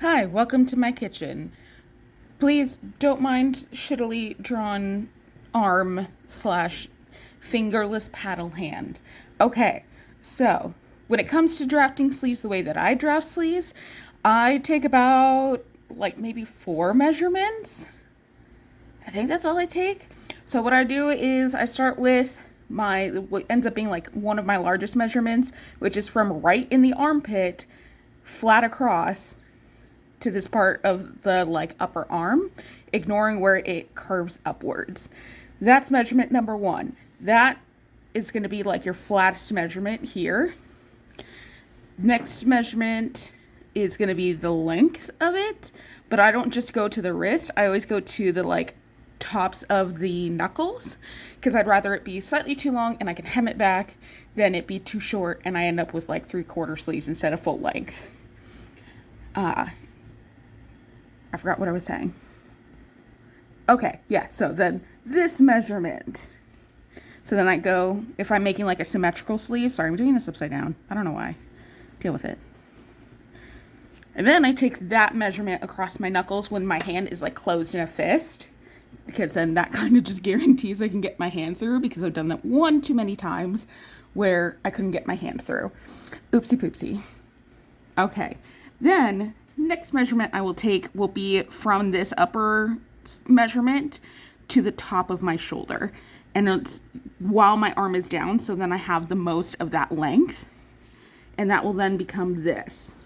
Hi, welcome to my kitchen. Please don't mind shittily drawn arm slash fingerless paddle hand. Okay, so when it comes to drafting sleeves the way that I draft sleeves, I take about like maybe 4 measurements. I think that's all I take. So what I do is I start with what ends up being like one of my largest measurements, which is from right in the armpit, flat across to this part of the like upper arm, ignoring where it curves upwards. That's measurement number 1. That is going to be like your flattest measurement here. Next measurement is going to be the length of it, but I don't just go to the wrist. I always go to the like tops of the knuckles because I'd rather it be slightly too long and I can hem it back than it be too short and I end up with like 3/4 sleeves instead of full length. I forgot what I was saying. Okay, yeah, so then this measurement. So then I go, if I'm making like a symmetrical sleeve, sorry, I'm doing this upside down. I don't know why. Deal with it. And then I take that measurement across my knuckles when my hand is like closed in a fist, because then that kind of just guarantees I can get my hand through, because I've done that one too many times where I couldn't get my hand through. Oopsie poopsie. Okay, then next measurement I will take will be from this upper measurement to the top of my shoulder. And it's while my arm is down, so then I have the most of that length. And that will then become this.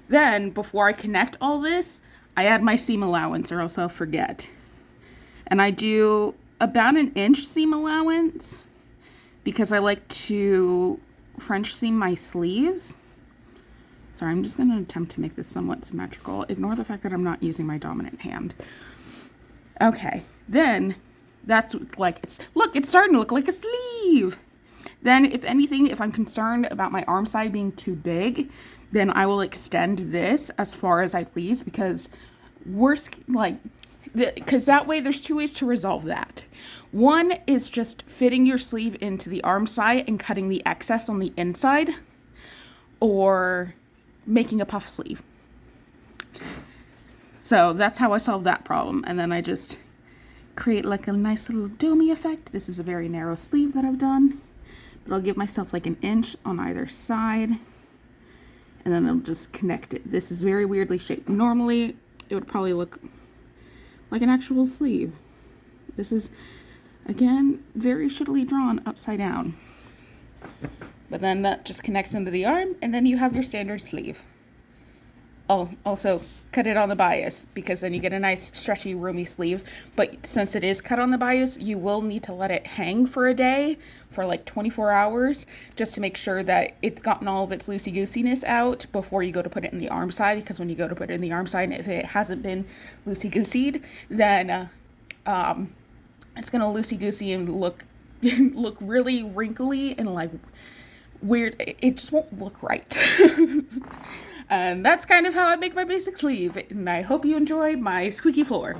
Then, before I connect all this, I add my seam allowance or else I'll forget. And I do about 1-inch seam allowance because I like to French seam my sleeves. Sorry, I'm just going to attempt to make this somewhat symmetrical. Ignore the fact that I'm not using my dominant hand. Okay, then that's like, it's starting to look like a sleeve. Then if anything, if I'm concerned about my arm side being too big, then I will extend this as far as I please because because that way there's 2 ways to resolve that. One is just fitting your sleeve into the arm side and cutting the excess on the inside, or making a puff sleeve. So that's how I solve that problem. And then I just create like a nice little domey effect. This is a very narrow sleeve that I've done, but I'll give myself like 1-inch on either side. And then I'll just connect it. This is very weirdly shaped. Normally it would probably look like an actual sleeve. This is, again, very shittily drawn upside down. But then that just connects into the arm, and then you have your standard sleeve. Oh, also cut it on the bias, because then you get a nice stretchy roomy sleeve. But since it is cut on the bias, you will need to let it hang for a day, for like 24 hours, just to make sure that it's gotten all of its loosey-goosiness out before you go to put it in the arm side. Because when you go to put it in the arm side, if it hasn't been loosey-gooseyed, then it's gonna loosey-goosey and look look really wrinkly and like weird. It just won't look right. And that's kind of how I make my basic sleeve, and I hope you enjoy my squeaky floor.